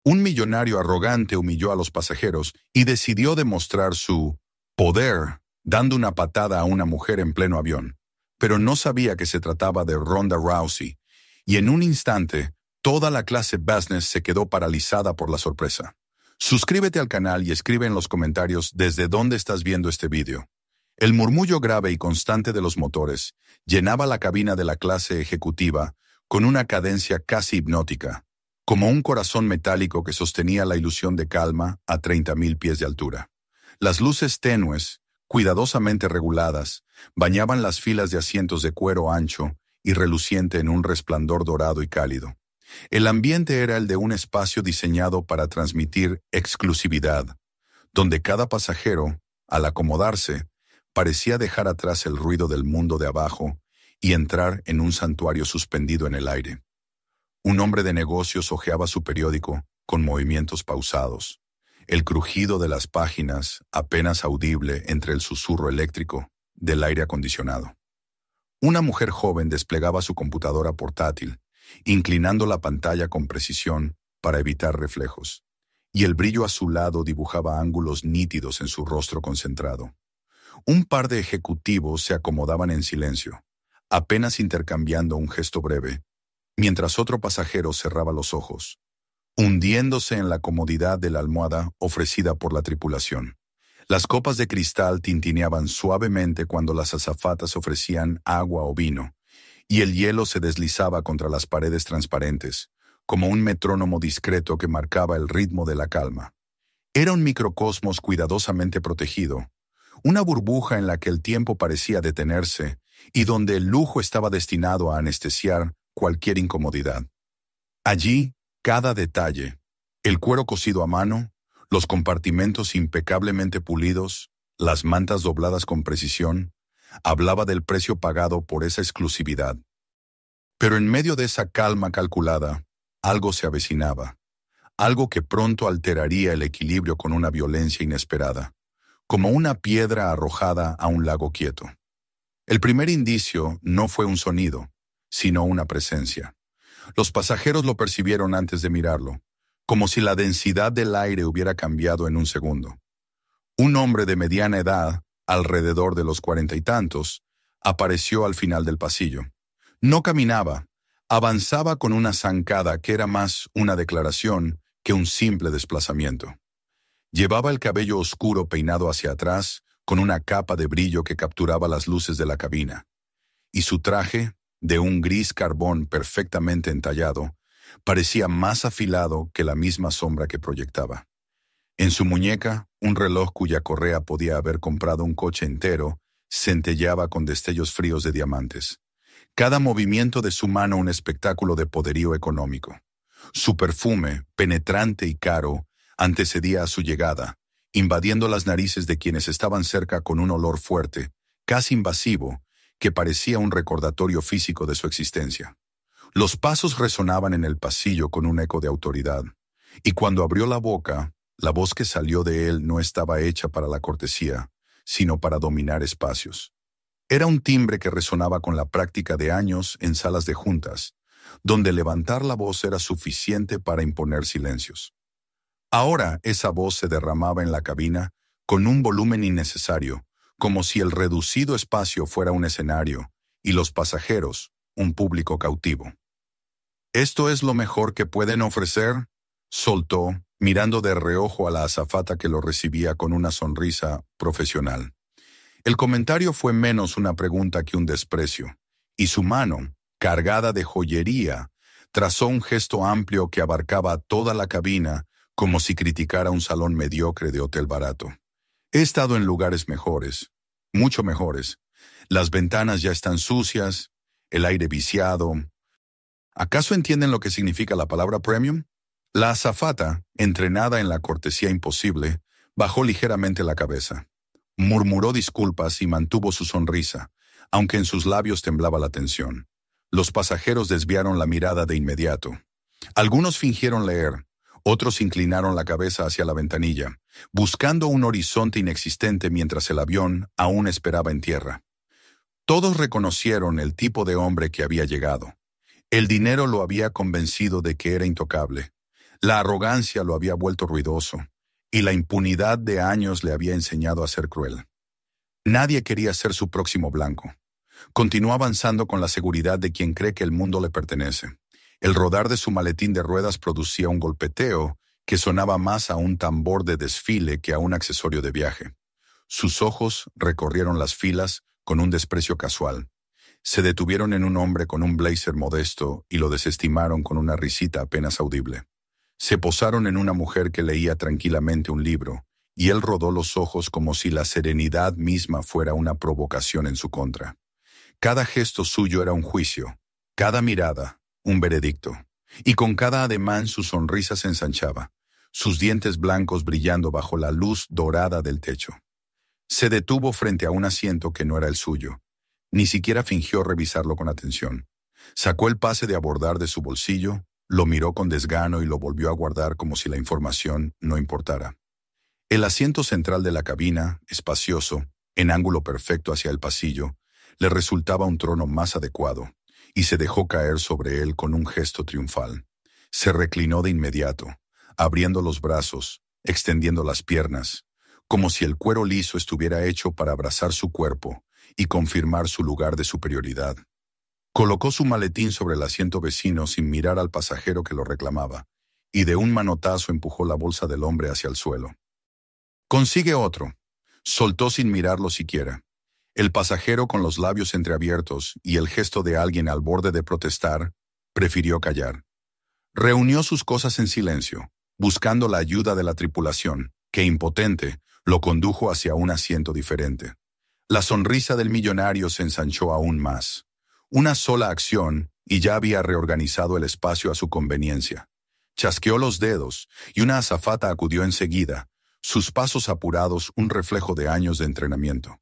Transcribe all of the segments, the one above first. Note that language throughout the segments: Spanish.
Un millonario arrogante humilló a los pasajeros y decidió demostrar su poder dando una patada a una mujer en pleno avión, pero no sabía que se trataba de Ronda Rousey, y en un instante toda la clase business se quedó paralizada por la sorpresa. Suscríbete al canal y escribe en los comentarios desde dónde estás viendo este vídeo. El murmullo grave y constante de los motores llenaba la cabina de la clase ejecutiva con una cadencia casi hipnótica, como un corazón metálico que sostenía la ilusión de calma a 30.000 pies de altura. Las luces tenues, cuidadosamente reguladas, bañaban las filas de asientos de cuero ancho y reluciente en un resplandor dorado y cálido. El ambiente era el de un espacio diseñado para transmitir exclusividad, donde cada pasajero, al acomodarse, parecía dejar atrás el ruido del mundo de abajo y entrar en un santuario suspendido en el aire. Un hombre de negocios hojeaba su periódico con movimientos pausados, el crujido de las páginas apenas audible entre el susurro eléctrico del aire acondicionado. Una mujer joven desplegaba su computadora portátil, inclinando la pantalla con precisión para evitar reflejos, y el brillo azulado dibujaba ángulos nítidos en su rostro concentrado. Un par de ejecutivos se acomodaban en silencio, apenas intercambiando un gesto breve, mientras otro pasajero cerraba los ojos, hundiéndose en la comodidad de la almohada ofrecida por la tripulación. Las copas de cristal tintineaban suavemente cuando las azafatas ofrecían agua o vino, y el hielo se deslizaba contra las paredes transparentes, como un metrónomo discreto que marcaba el ritmo de la calma. Era un microcosmos cuidadosamente protegido, una burbuja en la que el tiempo parecía detenerse y donde el lujo estaba destinado a anestesiar cualquier incomodidad. Allí, cada detalle, el cuero cosido a mano, los compartimentos impecablemente pulidos, las mantas dobladas con precisión, hablaba del precio pagado por esa exclusividad. Pero en medio de esa calma calculada, algo se avecinaba, algo que pronto alteraría el equilibrio con una violencia inesperada, como una piedra arrojada a un lago quieto. El primer indicio no fue un sonido, sino una presencia. Los pasajeros lo percibieron antes de mirarlo, como si la densidad del aire hubiera cambiado en un segundo. Un hombre de mediana edad, alrededor de los 40 y tantos, apareció al final del pasillo. No caminaba, avanzaba con una zancada que era más una declaración que un simple desplazamiento. Llevaba el cabello oscuro peinado hacia atrás, con una capa de brillo que capturaba las luces de la cabina, y su traje, de un gris carbón perfectamente entallado, parecía más afilado que la misma sombra que proyectaba. En su muñeca, un reloj cuya correa podía haber comprado un coche entero, centelleaba con destellos fríos de diamantes. Cada movimiento de su mano un espectáculo de poderío económico. Su perfume, penetrante y caro, antecedía a su llegada, invadiendo las narices de quienes estaban cerca con un olor fuerte, casi invasivo, que parecía un recordatorio físico de su existencia. Los pasos resonaban en el pasillo con un eco de autoridad, y cuando abrió la boca, la voz que salió de él no estaba hecha para la cortesía, sino para dominar espacios. Era un timbre que resonaba con la práctica de años en salas de juntas, donde levantar la voz era suficiente para imponer silencios. Ahora esa voz se derramaba en la cabina con un volumen innecesario, como si el reducido espacio fuera un escenario y los pasajeros un público cautivo. «¿Esto es lo mejor que pueden ofrecer?», soltó, mirando de reojo a la azafata que lo recibía con una sonrisa profesional. El comentario fue menos una pregunta que un desprecio, y su mano, cargada de joyería, trazó un gesto amplio que abarcaba toda la cabina como si criticara un salón mediocre de hotel barato. «He estado en lugares mejores, mucho mejores. Las ventanas ya están sucias, el aire viciado. ¿Acaso entienden lo que significa la palabra premium?». La azafata, entrenada en la cortesía imposible, bajó ligeramente la cabeza. Murmuró disculpas y mantuvo su sonrisa, aunque en sus labios temblaba la tensión. Los pasajeros desviaron la mirada de inmediato. Algunos fingieron leer, otros inclinaron la cabeza hacia la ventanilla, buscando un horizonte inexistente mientras el avión aún esperaba en tierra. Todos reconocieron el tipo de hombre que había llegado. El dinero lo había convencido de que era intocable. La arrogancia lo había vuelto ruidoso, y la impunidad de años le había enseñado a ser cruel. Nadie quería ser su próximo blanco. Continuó avanzando con la seguridad de quien cree que el mundo le pertenece. El rodar de su maletín de ruedas producía un golpeteo que sonaba más a un tambor de desfile que a un accesorio de viaje. Sus ojos recorrieron las filas con un desprecio casual. Se detuvieron en un hombre con un blazer modesto y lo desestimaron con una risita apenas audible. Se posaron en una mujer que leía tranquilamente un libro, y él rodó los ojos como si la serenidad misma fuera una provocación en su contra. Cada gesto suyo era un juicio, cada mirada, un veredicto, y con cada ademán su sonrisa se ensanchaba, sus dientes blancos brillando bajo la luz dorada del techo. Se detuvo frente a un asiento que no era el suyo. Ni siquiera fingió revisarlo con atención. Sacó el pase de abordar de su bolsillo, lo miró con desgano y lo volvió a guardar como si la información no importara. El asiento central de la cabina, espacioso, en ángulo perfecto hacia el pasillo, le resultaba un trono más adecuado, y se dejó caer sobre él con un gesto triunfal. Se reclinó de inmediato, abriendo los brazos, extendiendo las piernas, como si el cuero liso estuviera hecho para abrazar su cuerpo y confirmar su lugar de superioridad. Colocó su maletín sobre el asiento vecino sin mirar al pasajero que lo reclamaba, y de un manotazo empujó la bolsa del hombre hacia el suelo. «Consigue otro», soltó sin mirarlo siquiera. El pasajero, con los labios entreabiertos y el gesto de alguien al borde de protestar, prefirió callar. Reunió sus cosas en silencio, buscando la ayuda de la tripulación, que, impotente, lo condujo hacia un asiento diferente. La sonrisa del millonario se ensanchó aún más. Una sola acción y ya había reorganizado el espacio a su conveniencia. Chasqueó los dedos y una azafata acudió enseguida, sus pasos apurados un reflejo de años de entrenamiento.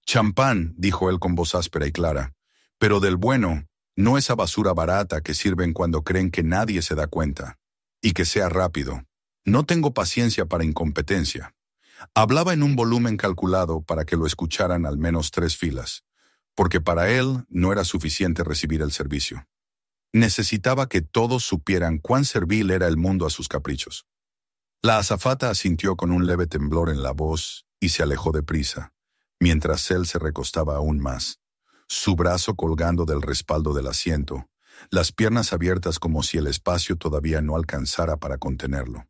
«Champán», dijo él con voz áspera y clara, «pero del bueno, no esa basura barata que sirven cuando creen que nadie se da cuenta. Y que sea rápido. No tengo paciencia para incompetencia». Hablaba en un volumen calculado para que lo escucharan al menos 3 filas, porque para él no era suficiente recibir el servicio. Necesitaba que todos supieran cuán servil era el mundo a sus caprichos. La azafata asintió con un leve temblor en la voz y se alejó deprisa, mientras él se recostaba aún más, su brazo colgando del respaldo del asiento, las piernas abiertas como si el espacio todavía no alcanzara para contenerlo.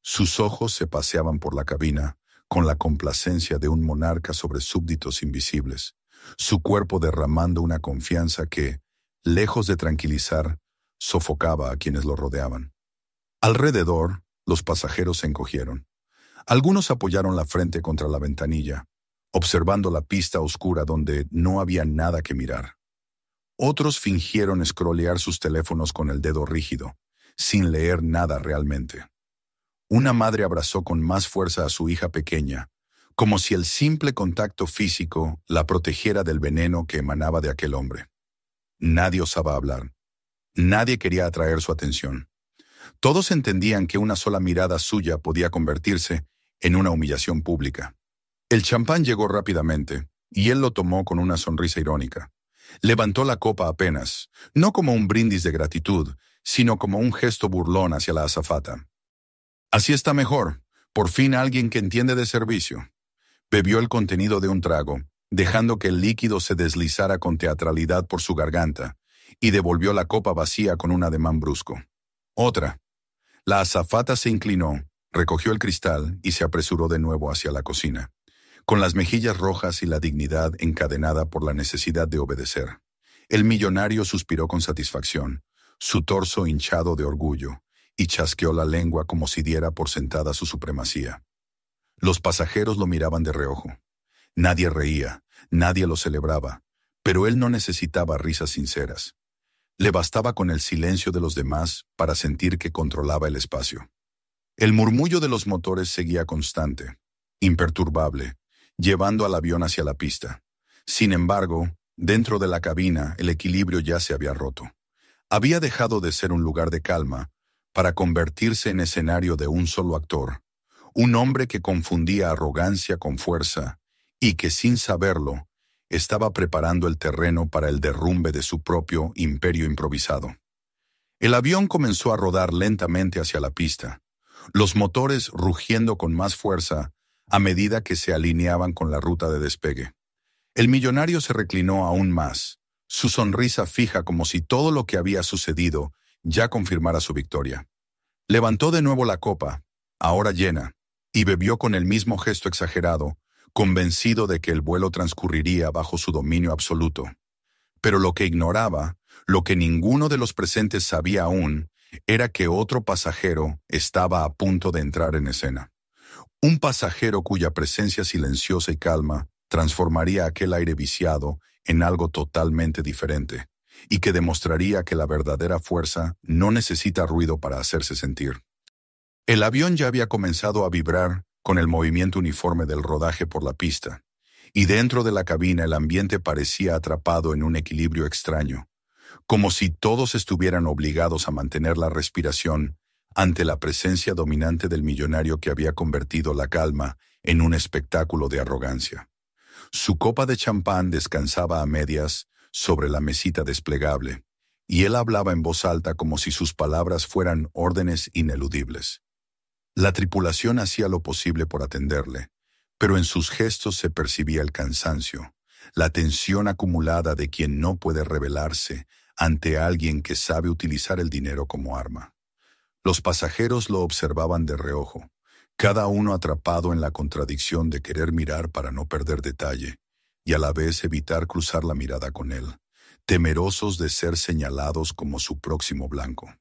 Sus ojos se paseaban por la cabina con la complacencia de un monarca sobre súbditos invisibles, su cuerpo derramando una confianza que, lejos de tranquilizar, sofocaba a quienes lo rodeaban. Alrededor, los pasajeros se encogieron. Algunos apoyaron la frente contra la ventanilla, observando la pista oscura donde no había nada que mirar. Otros fingieron escrolear sus teléfonos con el dedo rígido, sin leer nada realmente. Una madre abrazó con más fuerza a su hija pequeña, como si el simple contacto físico la protegiera del veneno que emanaba de aquel hombre. Nadie osaba hablar. Nadie quería atraer su atención. Todos entendían que una sola mirada suya podía convertirse en una humillación pública. El champán llegó rápidamente, y él lo tomó con una sonrisa irónica. Levantó la copa apenas, no como un brindis de gratitud, sino como un gesto burlón hacia la azafata. «Así está mejor, por fin alguien que entiende de servicio». Bebió el contenido de un trago, dejando que el líquido se deslizara con teatralidad por su garganta, y devolvió la copa vacía con un ademán brusco. «Otra». La azafata se inclinó, recogió el cristal y se apresuró de nuevo hacia la cocina, con las mejillas rojas y la dignidad encadenada por la necesidad de obedecer. El millonario suspiró con satisfacción, su torso hinchado de orgullo, y chasqueó la lengua como si diera por sentada su supremacía. Los pasajeros lo miraban de reojo. Nadie reía, nadie lo celebraba, pero él no necesitaba risas sinceras. Le bastaba con el silencio de los demás para sentir que controlaba el espacio. El murmullo de los motores seguía constante, imperturbable, llevando al avión hacia la pista. Sin embargo, dentro de la cabina el equilibrio ya se había roto. Había dejado de ser un lugar de calma para convertirse en escenario de un solo actor, un hombre que confundía arrogancia con fuerza y que, sin saberlo, estaba preparando el terreno para el derrumbe de su propio imperio improvisado. El avión comenzó a rodar lentamente hacia la pista, los motores rugiendo con más fuerza a medida que se alineaban con la ruta de despegue. El millonario se reclinó aún más, su sonrisa fija como si todo lo que había sucedido ya confirmara su victoria. Levantó de nuevo la copa, ahora llena, y bebió con el mismo gesto exagerado, convencido de que el vuelo transcurriría bajo su dominio absoluto. Pero lo que ignoraba, lo que ninguno de los presentes sabía aún, era que otro pasajero estaba a punto de entrar en escena. Un pasajero cuya presencia silenciosa y calma transformaría aquel aire viciado en algo totalmente diferente, y que demostraría que la verdadera fuerza no necesita ruido para hacerse sentir. El avión ya había comenzado a vibrar con el movimiento uniforme del rodaje por la pista, y dentro de la cabina el ambiente parecía atrapado en un equilibrio extraño, como si todos estuvieran obligados a mantener la respiración ante la presencia dominante del millonario que había convertido la calma en un espectáculo de arrogancia. Su copa de champán descansaba a medias sobre la mesita desplegable, y él hablaba en voz alta como si sus palabras fueran órdenes ineludibles. La tripulación hacía lo posible por atenderle, pero en sus gestos se percibía el cansancio, la tensión acumulada de quien no puede rebelarse ante alguien que sabe utilizar el dinero como arma. Los pasajeros lo observaban de reojo, cada uno atrapado en la contradicción de querer mirar para no perder detalle, y a la vez evitar cruzar la mirada con él, temerosos de ser señalados como su próximo blanco.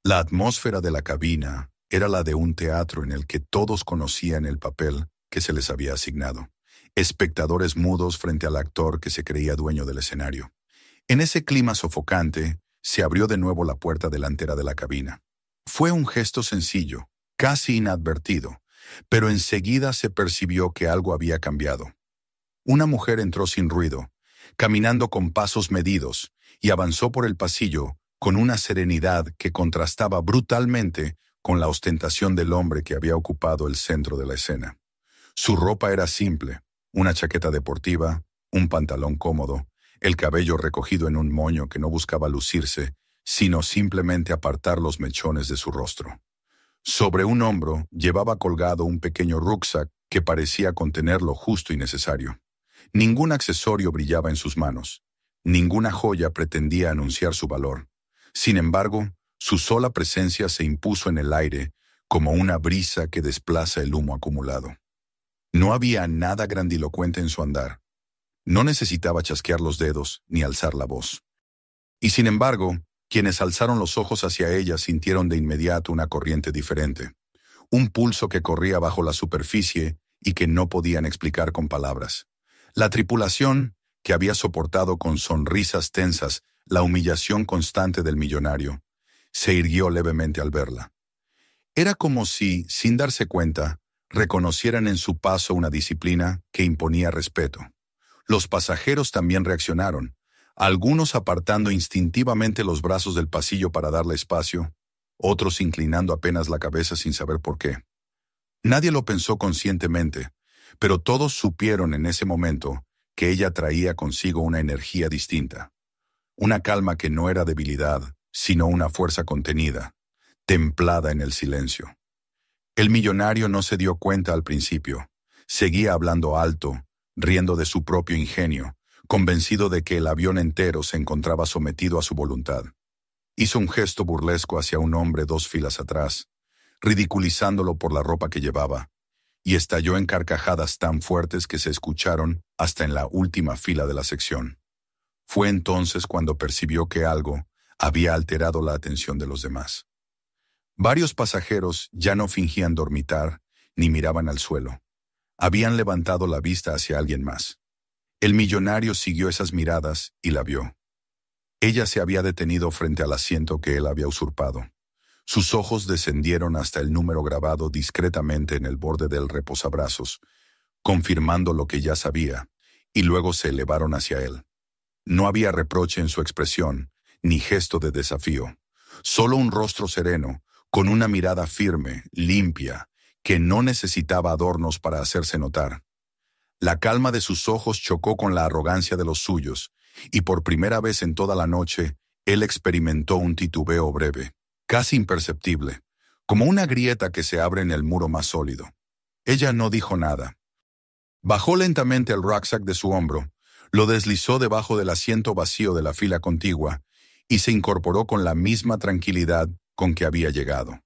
La atmósfera de la cabina era la de un teatro en el que todos conocían el papel que se les había asignado, espectadores mudos frente al actor que se creía dueño del escenario. En ese clima sofocante, se abrió de nuevo la puerta delantera de la cabina. Fue un gesto sencillo, casi inadvertido, pero enseguida se percibió que algo había cambiado. Una mujer entró sin ruido, caminando con pasos medidos, y avanzó por el pasillo con una serenidad que contrastaba brutalmente con la ostentación del hombre que había ocupado el centro de la escena. Su ropa era simple, una chaqueta deportiva, un pantalón cómodo, el cabello recogido en un moño que no buscaba lucirse, sino simplemente apartar los mechones de su rostro. Sobre un hombro llevaba colgado un pequeño rucksack que parecía contener lo justo y necesario. Ningún accesorio brillaba en sus manos. Ninguna joya pretendía anunciar su valor. Sin embargo, su sola presencia se impuso en el aire como una brisa que desplaza el humo acumulado. No había nada grandilocuente en su andar. No necesitaba chasquear los dedos ni alzar la voz. Y sin embargo, quienes alzaron los ojos hacia ella sintieron de inmediato una corriente diferente, un pulso que corría bajo la superficie y que no podían explicar con palabras. La tripulación, que había soportado con sonrisas tensas la humillación constante del millonario, se irguió levemente al verla. Era como si, sin darse cuenta, reconocieran en su paso una disciplina que imponía respeto. Los pasajeros también reaccionaron, algunos apartando instintivamente los brazos del pasillo para darle espacio, otros inclinando apenas la cabeza sin saber por qué. Nadie lo pensó conscientemente, pero todos supieron en ese momento que ella traía consigo una energía distinta, una calma que no era debilidad, sino una fuerza contenida, templada en el silencio. El millonario no se dio cuenta al principio, seguía hablando alto, riendo de su propio ingenio, convencido de que el avión entero se encontraba sometido a su voluntad. Hizo un gesto burlesco hacia un hombre 2 filas atrás, ridiculizándolo por la ropa que llevaba, y estalló en carcajadas tan fuertes que se escucharon hasta en la última fila de la sección. Fue entonces cuando percibió que algo había alterado la atención de los demás. Varios pasajeros ya no fingían dormitar ni miraban al suelo. Habían levantado la vista hacia alguien más. El millonario siguió esas miradas y la vio. Ella se había detenido frente al asiento que él había usurpado. Sus ojos descendieron hasta el número grabado discretamente en el borde del reposabrazos, confirmando lo que ya sabía, y luego se elevaron hacia él. No había reproche en su expresión, ni gesto de desafío. Solo un rostro sereno, con una mirada firme, limpia, que no necesitaba adornos para hacerse notar. La calma de sus ojos chocó con la arrogancia de los suyos, y por primera vez en toda la noche, Él experimentó un titubeo breve, casi imperceptible, como una grieta que se abre en el muro más sólido. Ella no dijo nada. Bajó lentamente el rucksack de su hombro, lo deslizó debajo del asiento vacío de la fila contigua y se incorporó con la misma tranquilidad con que había llegado.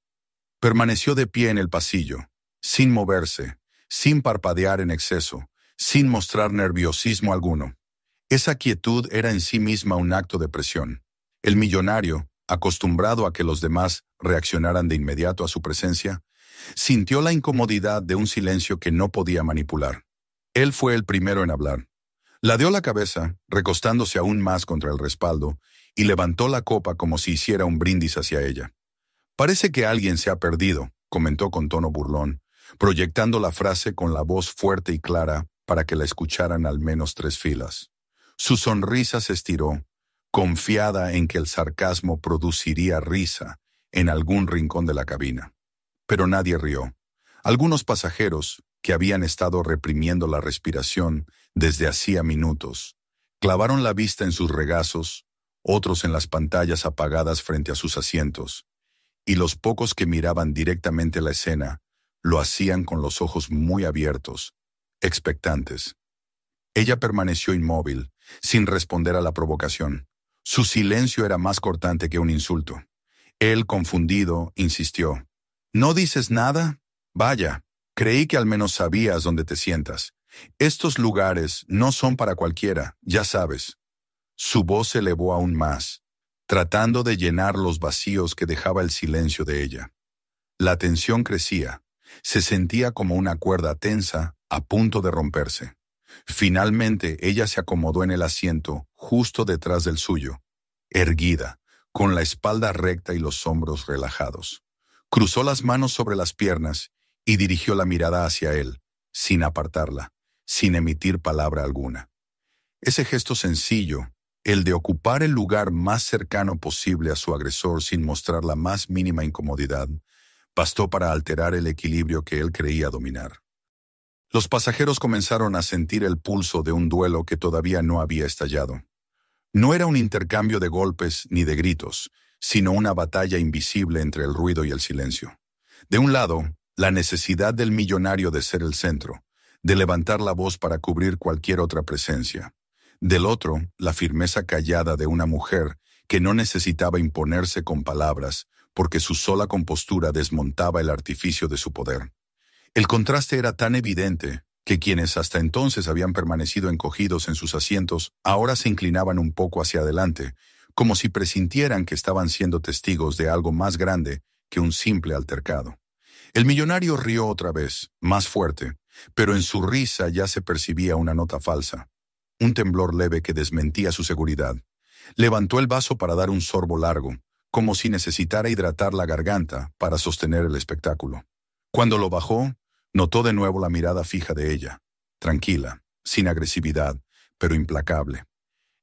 Permaneció de pie en el pasillo, sin moverse, sin parpadear en exceso, sin mostrar nerviosismo alguno. Esa quietud era en sí misma un acto de presión. El millonario, acostumbrado a que los demás reaccionaran de inmediato a su presencia, sintió la incomodidad de un silencio que no podía manipular. Él fue el primero en hablar. Ladeó la cabeza, recostándose aún más contra el respaldo, y levantó la copa como si hiciera un brindis hacia ella. «Parece que alguien se ha perdido», comentó con tono burlón, proyectando la frase con la voz fuerte y clara para que la escucharan al menos 3 filas. Su sonrisa se estiró, confiada en que el sarcasmo produciría risa en algún rincón de la cabina. Pero nadie rió. Algunos pasajeros, que habían estado reprimiendo la respiración desde hacía minutos, clavaron la vista en sus regazos, otros en las pantallas apagadas frente a sus asientos, y los pocos que miraban directamente la escena lo hacían con los ojos muy abiertos, expectantes. Ella permaneció inmóvil, sin responder a la provocación. Su silencio era más cortante que un insulto. Él, confundido, insistió. «¿No dices nada? Vaya, creí que al menos sabías dónde te sientas. Estos lugares no son para cualquiera, ya sabes». Su voz se elevó aún más, tratando de llenar los vacíos que dejaba el silencio de ella. La tensión crecía. Se sentía como una cuerda tensa a punto de romperse. Finalmente, ella se acomodó en el asiento justo detrás del suyo, erguida, con la espalda recta y los hombros relajados. Cruzó las manos sobre las piernas y dirigió la mirada hacia él, sin apartarla, sin emitir palabra alguna. Ese gesto sencillo, el de ocupar el lugar más cercano posible a su agresor sin mostrar la más mínima incomodidad, bastó para alterar el equilibrio que él creía dominar. Los pasajeros comenzaron a sentir el pulso de un duelo que todavía no había estallado. No era un intercambio de golpes ni de gritos, sino una batalla invisible entre el ruido y el silencio. De un lado, la necesidad del millonario de ser el centro, de levantar la voz para cubrir cualquier otra presencia. Del otro, la firmeza callada de una mujer que no necesitaba imponerse con palabras, porque su sola compostura desmontaba el artificio de su poder. El contraste era tan evidente que quienes hasta entonces habían permanecido encogidos en sus asientos ahora se inclinaban un poco hacia adelante, como si presintieran que estaban siendo testigos de algo más grande que un simple altercado. El millonario rió otra vez, más fuerte, pero en su risa ya se percibía una nota falsa, un temblor leve que desmentía su seguridad. Levantó el vaso para dar un sorbo largo, como si necesitara hidratar la garganta para sostener el espectáculo. Cuando lo bajó, notó de nuevo la mirada fija de ella, tranquila, sin agresividad, pero implacable.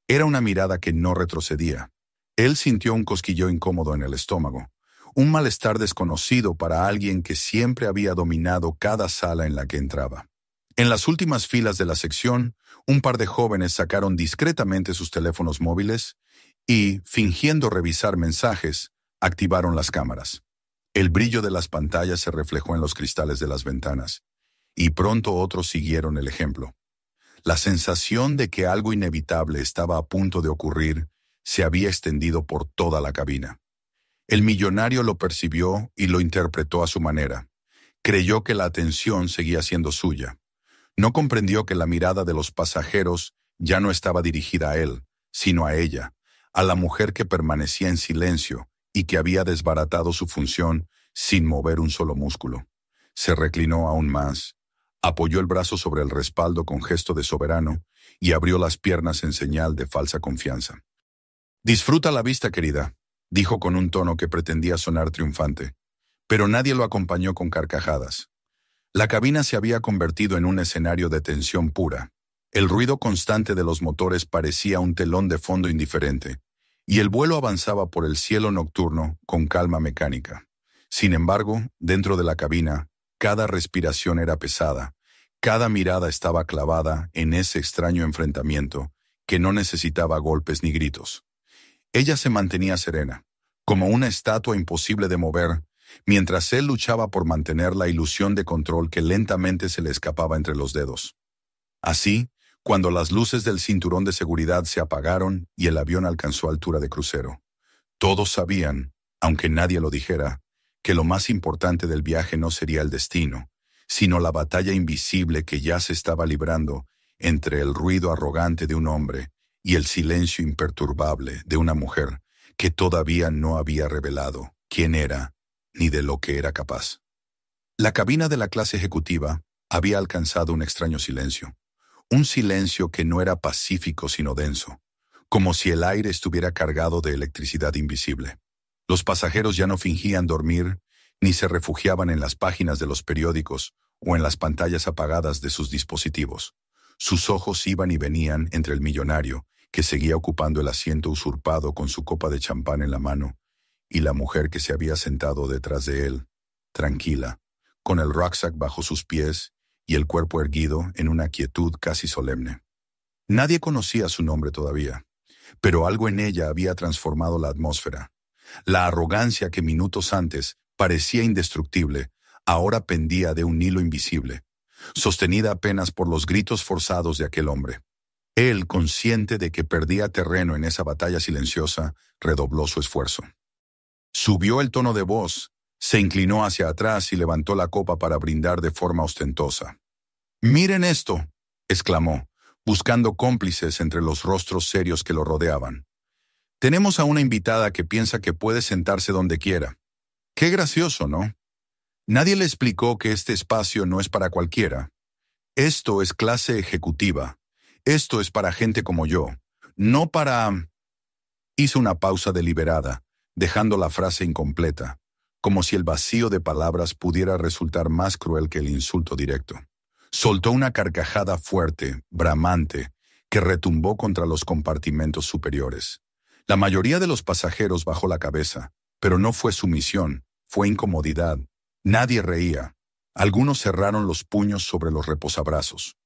Era una mirada que no retrocedía. Él sintió un cosquilleo incómodo en el estómago, un malestar desconocido para alguien que siempre había dominado cada sala en la que entraba. En las últimas filas de la sección, un par de jóvenes sacaron discretamente sus teléfonos móviles y, fingiendo revisar mensajes, activaron las cámaras. El brillo de las pantallas se reflejó en los cristales de las ventanas, y pronto otros siguieron el ejemplo. La sensación de que algo inevitable estaba a punto de ocurrir se había extendido por toda la cabina. El millonario lo percibió y lo interpretó a su manera. Creyó que la atención seguía siendo suya. No comprendió que la mirada de los pasajeros ya no estaba dirigida a él, sino a ella, a la mujer que permanecía en silencio y que había desbaratado su función sin mover un solo músculo. Se reclinó aún más, apoyó el brazo sobre el respaldo con gesto de soberano y abrió las piernas en señal de falsa confianza. «Disfruta la vista, querida», dijo con un tono que pretendía sonar triunfante, pero nadie lo acompañó con carcajadas. La cabina se había convertido en un escenario de tensión pura. El ruido constante de los motores parecía un telón de fondo indiferente, y el vuelo avanzaba por el cielo nocturno con calma mecánica. Sin embargo, dentro de la cabina, cada respiración era pesada, cada mirada estaba clavada en ese extraño enfrentamiento que no necesitaba golpes ni gritos. Ella se mantenía serena, como una estatua imposible de mover, mientras él luchaba por mantener la ilusión de control que lentamente se le escapaba entre los dedos. Así, cuando las luces del cinturón de seguridad se apagaron y el avión alcanzó altura de crucero, todos sabían, aunque nadie lo dijera, que lo más importante del viaje no sería el destino, sino la batalla invisible que ya se estaba librando entre el ruido arrogante de un hombre y el silencio imperturbable de una mujer que todavía no había revelado quién era ni de lo que era capaz. La cabina de la clase ejecutiva había alcanzado un extraño silencio, un silencio que no era pacífico sino denso, como si el aire estuviera cargado de electricidad invisible. Los pasajeros ya no fingían dormir, ni se refugiaban en las páginas de los periódicos o en las pantallas apagadas de sus dispositivos. Sus ojos iban y venían entre el millonario, que seguía ocupando el asiento usurpado con su copa de champán en la mano, y la mujer que se había sentado detrás de él, tranquila, con el rucksack bajo sus pies y el cuerpo erguido en una quietud casi solemne. Nadie conocía su nombre todavía, pero algo en ella había transformado la atmósfera. La arrogancia que minutos antes parecía indestructible, ahora pendía de un hilo invisible, sostenida apenas por los gritos forzados de aquel hombre. Él, consciente de que perdía terreno en esa batalla silenciosa, redobló su esfuerzo. Subió el tono de voz, se inclinó hacia atrás y levantó la copa para brindar de forma ostentosa. «Miren esto», exclamó, buscando cómplices entre los rostros serios que lo rodeaban. «Tenemos a una invitada que piensa que puede sentarse donde quiera. Qué gracioso, ¿no? Nadie le explicó que este espacio no es para cualquiera. Esto es clase ejecutiva. Esto es para gente como yo, no para...». Hizo una pausa deliberada, dejando la frase incompleta, como si el vacío de palabras pudiera resultar más cruel que el insulto directo. Soltó una carcajada fuerte, bramante, que retumbó contra los compartimentos superiores. La mayoría de los pasajeros bajó la cabeza, pero no fue sumisión, fue incomodidad. Nadie reía. Algunos cerraron los puños sobre los reposabrazos.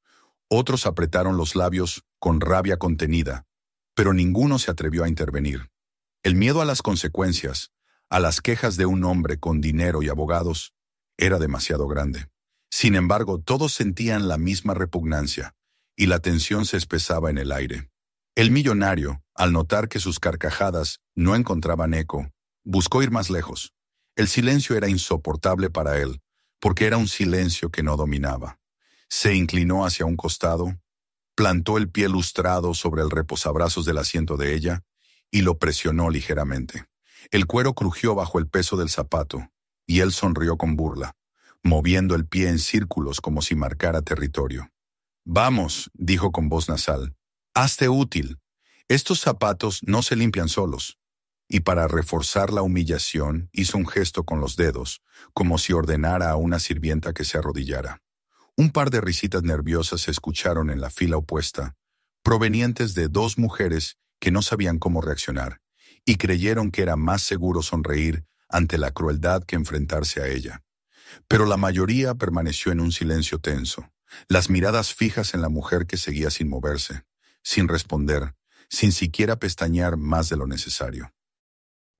Otros apretaron los labios con rabia contenida, pero ninguno se atrevió a intervenir. El miedo a las consecuencias, a las quejas de un hombre con dinero y abogados, era demasiado grande. Sin embargo, todos sentían la misma repugnancia, y la tensión se espesaba en el aire. El millonario, al notar que sus carcajadas no encontraban eco, buscó ir más lejos. El silencio era insoportable para él, porque era un silencio que no dominaba. Se inclinó hacia un costado, plantó el pie lustrado sobre el reposabrazos del asiento de ella y lo presionó ligeramente. El cuero crujió bajo el peso del zapato y él sonrió con burla, moviendo el pie en círculos como si marcara territorio. «Vamos», dijo con voz nasal, «hazte útil. Estos zapatos no se limpian solos». Y para reforzar la humillación hizo un gesto con los dedos, como si ordenara a una sirvienta que se arrodillara. Un par de risitas nerviosas se escucharon en la fila opuesta, provenientes de dos mujeres que no sabían cómo reaccionar, y creyeron que era más seguro sonreír ante la crueldad que enfrentarse a ella. Pero la mayoría permaneció en un silencio tenso, las miradas fijas en la mujer que seguía sin moverse, sin responder, sin siquiera pestañear más de lo necesario.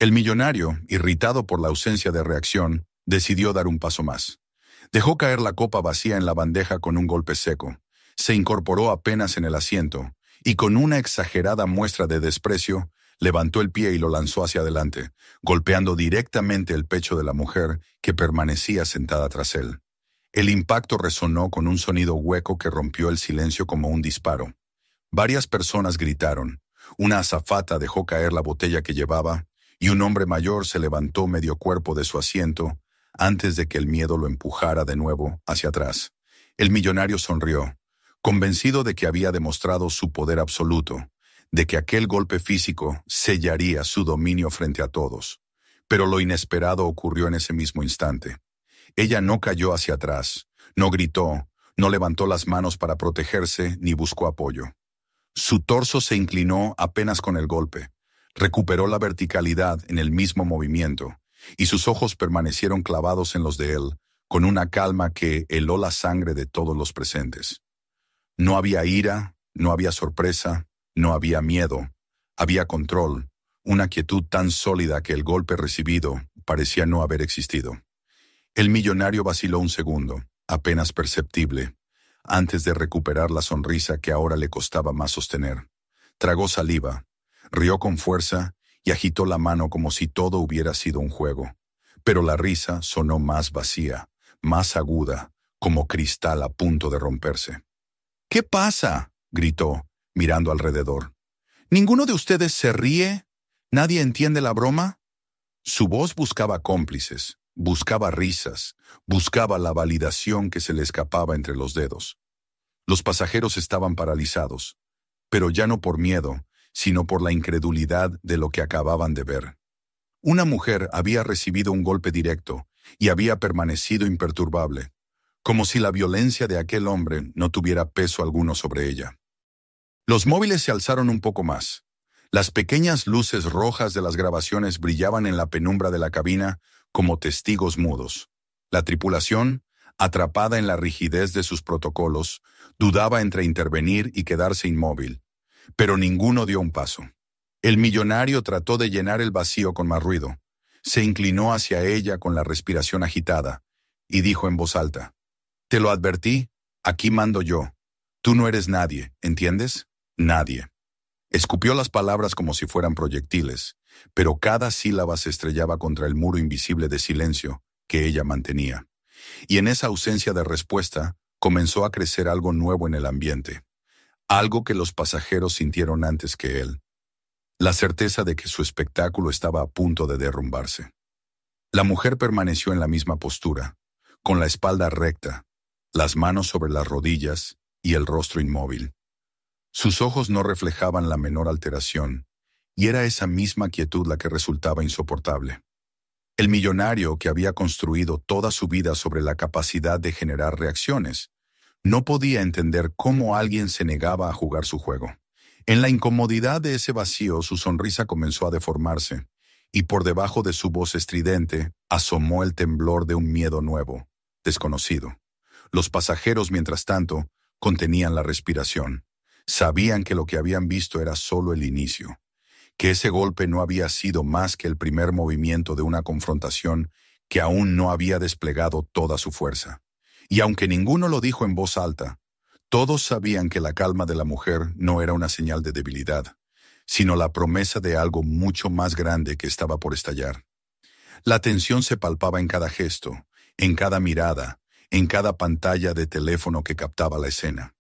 El millonario, irritado por la ausencia de reacción, decidió dar un paso más. Dejó caer la copa vacía en la bandeja con un golpe seco, se incorporó apenas en el asiento, y con una exagerada muestra de desprecio, levantó el pie y lo lanzó hacia adelante, golpeando directamente el pecho de la mujer que permanecía sentada tras él. El impacto resonó con un sonido hueco que rompió el silencio como un disparo. Varias personas gritaron, una azafata dejó caer la botella que llevaba, y un hombre mayor se levantó medio cuerpo de su asiento antes de que el miedo lo empujara de nuevo hacia atrás. El millonario sonrió, convencido de que había demostrado su poder absoluto, de que aquel golpe físico sellaría su dominio frente a todos. Pero lo inesperado ocurrió en ese mismo instante. Ella no cayó hacia atrás, no gritó, no levantó las manos para protegerse ni buscó apoyo. Su torso se inclinó apenas con el golpe. Recuperó la verticalidad en el mismo movimiento, y sus ojos permanecieron clavados en los de él, con una calma que heló la sangre de todos los presentes. No había ira, no había sorpresa, no había miedo, había control, una quietud tan sólida que el golpe recibido parecía no haber existido. El millonario vaciló un segundo, apenas perceptible, antes de recuperar la sonrisa que ahora le costaba más sostener. Tragó saliva, rió con fuerza y agitó la mano como si todo hubiera sido un juego. Pero la risa sonó más vacía, más aguda, como cristal a punto de romperse. «¿Qué pasa?», gritó, mirando alrededor. «¿Ninguno de ustedes se ríe? ¿Nadie entiende la broma?». Su voz buscaba cómplices, buscaba risas, buscaba la validación que se le escapaba entre los dedos. Los pasajeros estaban paralizados, pero ya no por miedo, sino por la incredulidad de lo que acababan de ver. Una mujer había recibido un golpe directo y había permanecido imperturbable, como si la violencia de aquel hombre no tuviera peso alguno sobre ella. Los móviles se alzaron un poco más. Las pequeñas luces rojas de las grabaciones brillaban en la penumbra de la cabina como testigos mudos. La tripulación, atrapada en la rigidez de sus protocolos, dudaba entre intervenir y quedarse inmóvil, pero ninguno dio un paso. El millonario trató de llenar el vacío con más ruido. Se inclinó hacia ella con la respiración agitada y dijo en voz alta: «Te lo advertí, aquí mando yo. Tú no eres nadie, ¿entiendes? Nadie». Escupió las palabras como si fueran proyectiles, pero cada sílaba se estrellaba contra el muro invisible de silencio que ella mantenía. Y en esa ausencia de respuesta comenzó a crecer algo nuevo en el ambiente, algo que los pasajeros sintieron antes que él, la certeza de que su espectáculo estaba a punto de derrumbarse. La mujer permaneció en la misma postura, con la espalda recta, las manos sobre las rodillas y el rostro inmóvil. Sus ojos no reflejaban la menor alteración, y era esa misma quietud la que resultaba insoportable. El millonario, que había construido toda su vida sobre la capacidad de generar reacciones, no podía entender cómo alguien se negaba a jugar su juego. En la incomodidad de ese vacío, su sonrisa comenzó a deformarse, y por debajo de su voz estridente asomó el temblor de un miedo nuevo, desconocido. Los pasajeros, mientras tanto, contenían la respiración. Sabían que lo que habían visto era solo el inicio, que ese golpe no había sido más que el primer movimiento de una confrontación que aún no había desplegado toda su fuerza. Y aunque ninguno lo dijo en voz alta, todos sabían que la calma de la mujer no era una señal de debilidad, sino la promesa de algo mucho más grande que estaba por estallar. La tensión se palpaba en cada gesto, en cada mirada, en cada pantalla de teléfono que captaba la escena.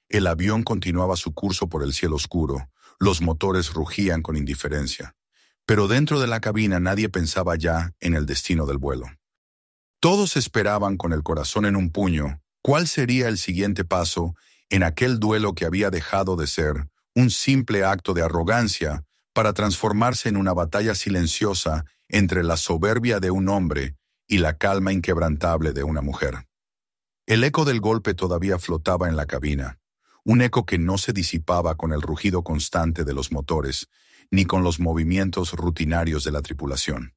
El avión continuaba su curso por el cielo oscuro, los motores rugían con indiferencia, pero dentro de la cabina nadie pensaba ya en el destino del vuelo. Todos esperaban con el corazón en un puño cuál sería el siguiente paso en aquel duelo que había dejado de ser un simple acto de arrogancia para transformarse en una batalla silenciosa entre la soberbia de un hombre y la calma inquebrantable de una mujer. El eco del golpe todavía flotaba en la cabina, un eco que no se disipaba con el rugido constante de los motores, ni con los movimientos rutinarios de la tripulación.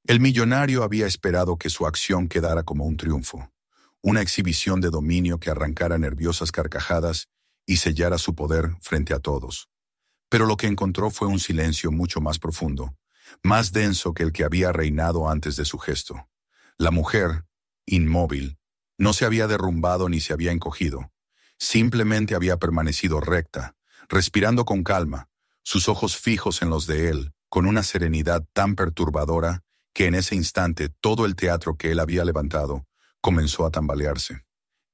El millonario había esperado que su acción quedara como un triunfo, una exhibición de dominio que arrancara nerviosas carcajadas y sellara su poder frente a todos. Pero lo que encontró fue un silencio mucho más profundo, más denso que el que había reinado antes de su gesto. La mujer, inmóvil, no se había derrumbado ni se había encogido. Simplemente había permanecido recta, respirando con calma, sus ojos fijos en los de él, con una serenidad tan perturbadora que en ese instante todo el teatro que él había levantado comenzó a tambalearse.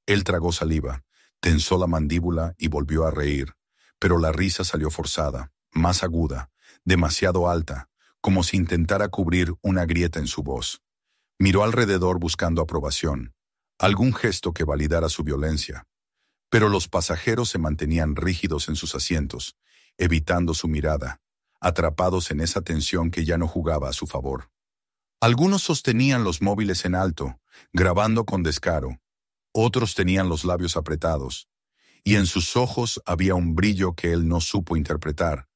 Él tragó saliva, tensó la mandíbula y volvió a reír, pero la risa salió forzada, más aguda, demasiado alta, como si intentara cubrir una grieta en su voz. Miró alrededor buscando aprobación, algún gesto que validara su violencia. Pero los pasajeros se mantenían rígidos en sus asientos, evitando su mirada, atrapados en esa tensión que ya no jugaba a su favor. Algunos sostenían los móviles en alto, grabando con descaro. Otros tenían los labios apretados, y en sus ojos había un brillo que él no supo interpretar,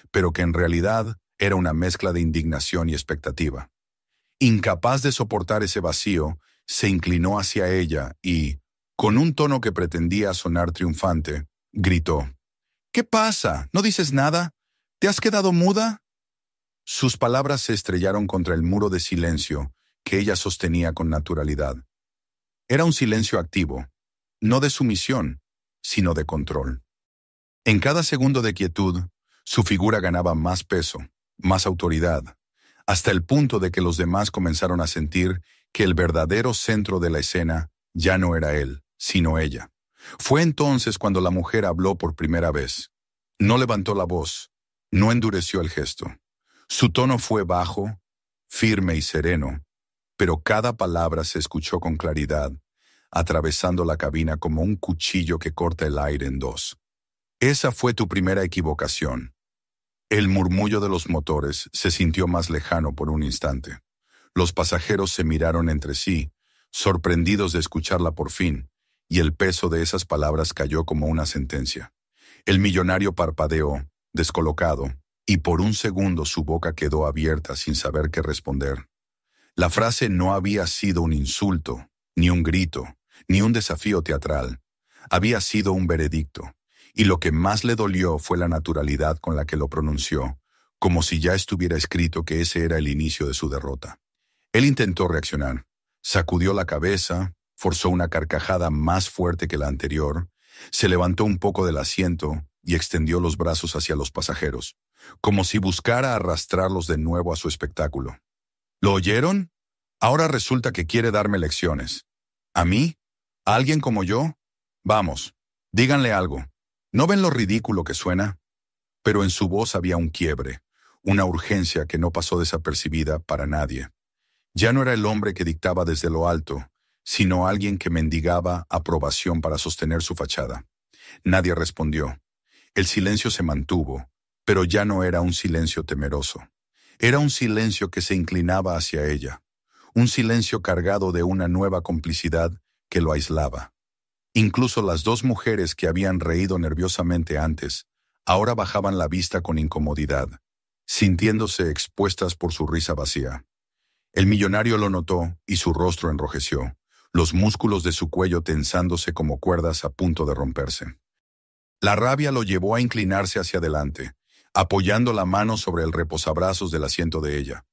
pero que en realidad era una mezcla de indignación y expectativa. Incapaz de soportar ese vacío, se inclinó hacia ella y, con un tono que pretendía sonar triunfante, gritó: «¿Qué pasa? ¿No dices nada? ¿Te has quedado muda?». Sus palabras se estrellaron contra el muro de silencio que ella sostenía con naturalidad. Era un silencio activo, no de sumisión, sino de control. En cada segundo de quietud, su figura ganaba más peso, más autoridad, hasta el punto de que los demás comenzaron a sentir que el verdadero centro de la escena ya no era él, sino ella. Fue entonces cuando la mujer habló por primera vez. No levantó la voz, no endureció el gesto. Su tono fue bajo, firme y sereno, pero cada palabra se escuchó con claridad, atravesando la cabina como un cuchillo que corta el aire en dos. Esa fue tu primera equivocación. El murmullo de los motores se sintió más lejano por un instante. Los pasajeros se miraron entre sí, sorprendidos de escucharla por fin, y el peso de esas palabras cayó como una sentencia. El millonario parpadeó, descolocado, y por un segundo su boca quedó abierta sin saber qué responder. La frase no había sido un insulto, ni un grito, ni un desafío teatral. Había sido un veredicto, y lo que más le dolió fue la naturalidad con la que lo pronunció, como si ya estuviera escrito que ese era el inicio de su derrota. Él intentó reaccionar, sacudió la cabeza, forzó una carcajada más fuerte que la anterior, se levantó un poco del asiento y extendió los brazos hacia los pasajeros, como si buscara arrastrarlos de nuevo a su espectáculo. ¿Lo oyeron? Ahora resulta que quiere darme lecciones. ¿A mí? ¿A alguien como yo? Vamos, díganle algo. ¿No ven lo ridículo que suena? Pero en su voz había un quiebre, una urgencia que no pasó desapercibida para nadie. Ya no era el hombre que dictaba desde lo alto, sino alguien que mendigaba aprobación para sostener su fachada. Nadie respondió. El silencio se mantuvo, pero ya no era un silencio temeroso. Era un silencio que se inclinaba hacia ella, un silencio cargado de una nueva complicidad que lo aislaba. Incluso las dos mujeres que habían reído nerviosamente antes, ahora bajaban la vista con incomodidad, sintiéndose expuestas por su risa vacía. El millonario lo notó y su rostro enrojeció, los músculos de su cuello tensándose como cuerdas a punto de romperse. La rabia lo llevó a inclinarse hacia adelante, apoyando la mano sobre el reposabrazos del asiento de ella.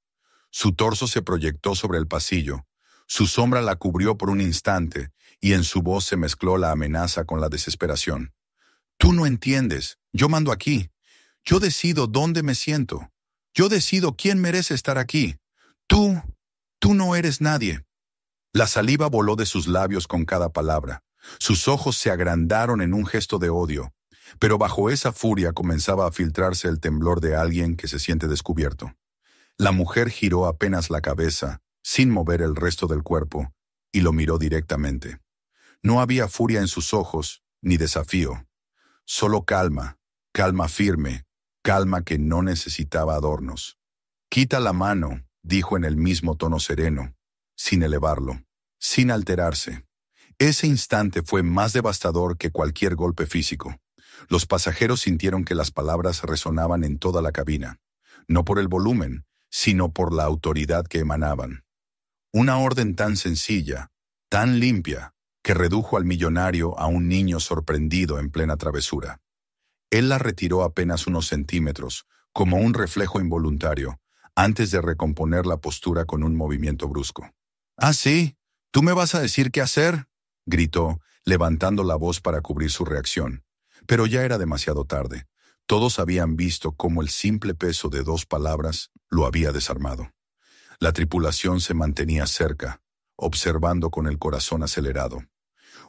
Su torso se proyectó sobre el pasillo, su sombra la cubrió por un instante y en su voz se mezcló la amenaza con la desesperación. Tú no entiendes, yo mando aquí. Yo decido dónde me siento. Yo decido quién merece estar aquí. Tú no eres nadie. La saliva voló de sus labios con cada palabra. Sus ojos se agrandaron en un gesto de odio, pero bajo esa furia comenzaba a filtrarse el temblor de alguien que se siente descubierto. La mujer giró apenas la cabeza, sin mover el resto del cuerpo, y lo miró directamente. No había furia en sus ojos, ni desafío. Solo calma, calma firme, calma que no necesitaba adornos. Quita la mano, dijo en el mismo tono sereno, sin elevarlo, sin alterarse. Ese instante fue más devastador que cualquier golpe físico. Los pasajeros sintieron que las palabras resonaban en toda la cabina, no por el volumen, sino por la autoridad que emanaban. Una orden tan sencilla, tan limpia, que redujo al millonario a un niño sorprendido en plena travesura. Él la retiró apenas unos centímetros, como un reflejo involuntario, antes de recomponer la postura con un movimiento brusco. «¿Ah, sí? ¿Tú me vas a decir qué hacer?», gritó, levantando la voz para cubrir su reacción. Pero ya era demasiado tarde. Todos habían visto cómo el simple peso de dos palabras lo había desarmado. La tripulación se mantenía cerca, observando con el corazón acelerado.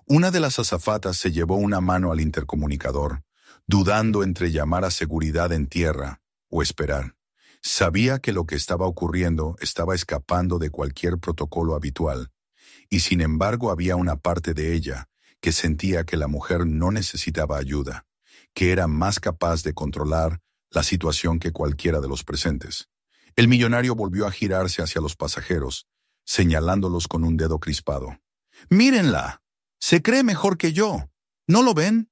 Una de las azafatas se llevó una mano al intercomunicador, dudando entre llamar a seguridad en tierra o esperar. Sabía que lo que estaba ocurriendo estaba escapando de cualquier protocolo habitual, y sin embargo había una parte de ella que sentía que la mujer no necesitaba ayuda, que era más capaz de controlar la situación que cualquiera de los presentes. El millonario volvió a girarse hacia los pasajeros, señalándolos con un dedo crispado. «¡Mírenla! Se cree mejor que yo. ¿No lo ven?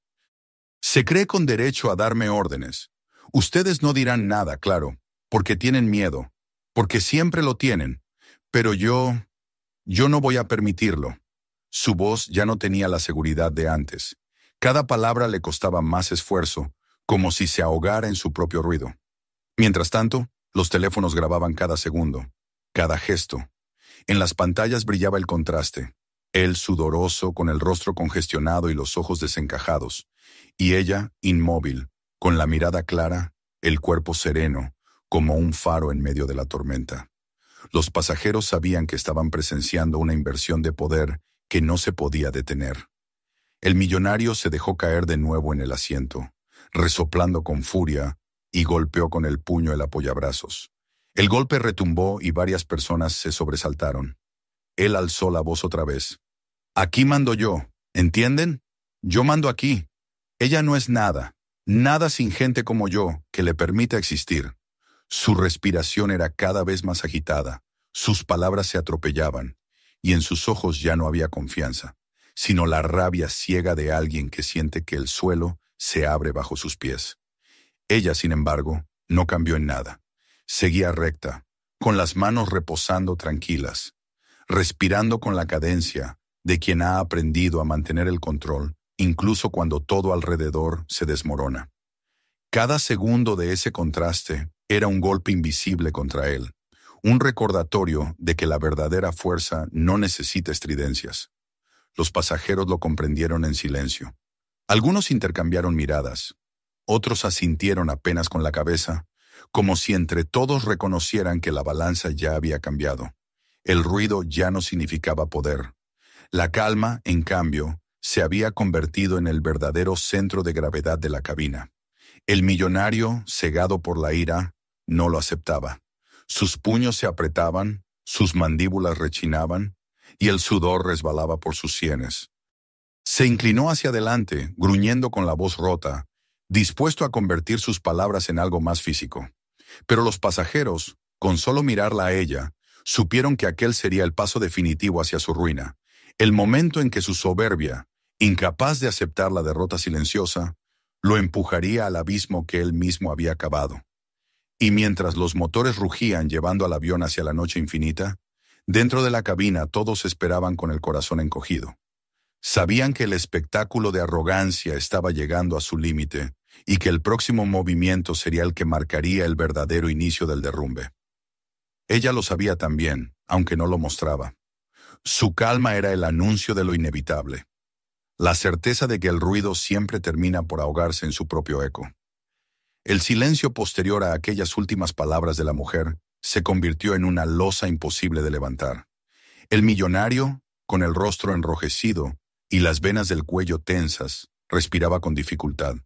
Se cree con derecho a darme órdenes. Ustedes no dirán nada, claro, porque tienen miedo, porque siempre lo tienen. Pero yo no voy a permitirlo». Su voz ya no tenía la seguridad de antes. Cada palabra le costaba más esfuerzo, como si se ahogara en su propio ruido. Mientras tanto, Los teléfonos grababan cada segundo, cada gesto. En las pantallas brillaba el contraste. Él sudoroso, con el rostro congestionado y los ojos desencajados, y ella inmóvil, con la mirada clara, el cuerpo sereno, como un faro en medio de la tormenta. Los pasajeros sabían que estaban presenciando una inversión de poder que no se podía detener. El millonario se dejó caer de nuevo en el asiento, resoplando con furia, y golpeó con el puño el apoyabrazos. El golpe retumbó y varias personas se sobresaltaron. Él alzó la voz otra vez. «Aquí mando yo, ¿entienden? Yo mando aquí. Ella no es nada, nada sin gente como yo que le permita existir». Su respiración era cada vez más agitada, sus palabras se atropellaban, y en sus ojos ya no había confianza, sino la rabia ciega de alguien que siente que el suelo se abre bajo sus pies. Ella, sin embargo, no cambió en nada. Seguía recta, con las manos reposando tranquilas, respirando con la cadencia de quien ha aprendido a mantener el control, incluso cuando todo alrededor se desmorona. Cada segundo de ese contraste era un golpe invisible contra él, un recordatorio de que la verdadera fuerza no necesita estridencias. Los pasajeros lo comprendieron en silencio. Algunos intercambiaron miradas, otros asintieron apenas con la cabeza, como si entre todos reconocieran que la balanza ya había cambiado. El ruido ya no significaba poder. La calma, en cambio, se había convertido en el verdadero centro de gravedad de la cabina. El millonario, cegado por la ira, no lo aceptaba. Sus puños se apretaban, sus mandíbulas rechinaban, y el sudor resbalaba por sus sienes. Se inclinó hacia adelante, gruñendo con la voz rota, dispuesto a convertir sus palabras en algo más físico. Pero los pasajeros, con solo mirarla a ella, supieron que aquel sería el paso definitivo hacia su ruina, el momento en que su soberbia, incapaz de aceptar la derrota silenciosa, lo empujaría al abismo que él mismo había cavado. Y mientras los motores rugían llevando al avión hacia la noche infinita, dentro de la cabina todos esperaban con el corazón encogido. Sabían que el espectáculo de arrogancia estaba llegando a su límite y que el próximo movimiento sería el que marcaría el verdadero inicio del derrumbe. Ella lo sabía también, aunque no lo mostraba. Su calma era el anuncio de lo inevitable, la certeza de que el ruido siempre termina por ahogarse en su propio eco. El silencio posterior a aquellas últimas palabras de la mujer se convirtió en una losa imposible de levantar. El millonario, con el rostro enrojecido y las venas del cuello tensas, respiraba con dificultad.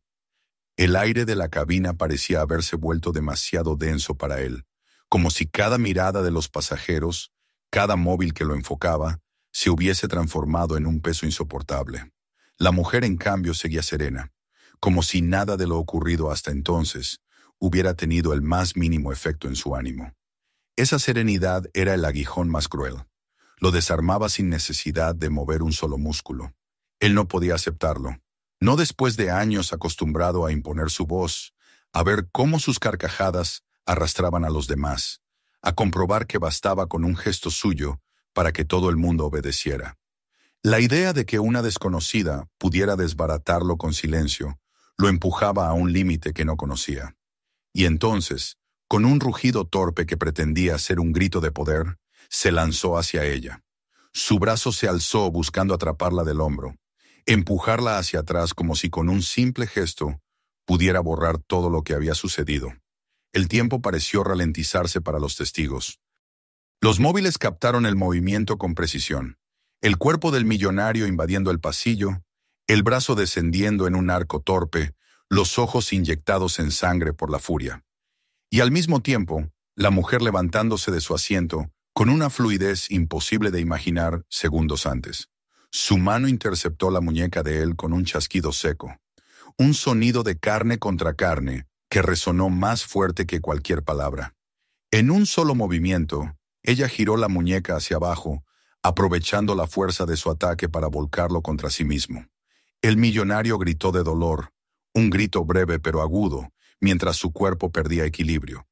El aire de la cabina parecía haberse vuelto demasiado denso para él, como si cada mirada de los pasajeros, cada móvil que lo enfocaba, se hubiese transformado en un peso insoportable. La mujer, en cambio, seguía serena, como si nada de lo ocurrido hasta entonces hubiera tenido el más mínimo efecto en su ánimo. Esa serenidad era el aguijón más cruel. Lo desarmaba sin necesidad de mover un solo músculo. Él no podía aceptarlo, no después de años acostumbrado a imponer su voz, a ver cómo sus carcajadas arrastraban a los demás, a comprobar que bastaba con un gesto suyo para que todo el mundo obedeciera. La idea de que una desconocida pudiera desbaratarlo con silencio lo empujaba a un límite que no conocía. Y entonces, con un rugido torpe que pretendía ser un grito de poder, se lanzó hacia ella. Su brazo se alzó buscando atraparla del hombro, empujarla hacia atrás como si con un simple gesto pudiera borrar todo lo que había sucedido. El tiempo pareció ralentizarse para los testigos. Los móviles captaron el movimiento con precisión. El cuerpo del millonario invadiendo el pasillo, el brazo descendiendo en un arco torpe, los ojos inyectados en sangre por la furia. Y al mismo tiempo, la mujer levantándose de su asiento con una fluidez imposible de imaginar segundos antes. Su mano interceptó la muñeca de él con un chasquido seco, un sonido de carne contra carne que resonó más fuerte que cualquier palabra. En un solo movimiento, ella giró la muñeca hacia abajo, aprovechando la fuerza de su ataque para volcarlo contra sí mismo. El millonario gritó de dolor, un grito breve pero agudo, mientras su cuerpo perdía equilibrio.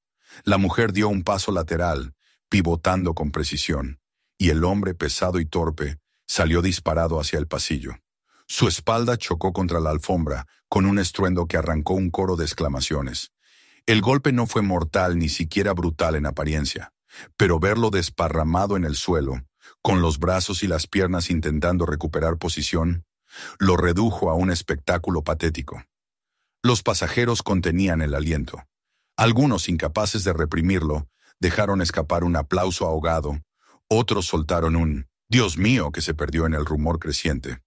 La mujer dio un paso lateral, pivotando con precisión, y el hombre, pesado y torpe, salió disparado hacia el pasillo. Su espalda chocó contra la alfombra, con un estruendo que arrancó un coro de exclamaciones. El golpe no fue mortal ni siquiera brutal en apariencia, pero verlo desparramado en el suelo, con los brazos y las piernas intentando recuperar posición, lo redujo a un espectáculo patético. Los pasajeros contenían el aliento. Algunos, incapaces de reprimirlo, dejaron escapar un aplauso ahogado. Otros soltaron un «Dios mío» que se perdió en el rumor creciente.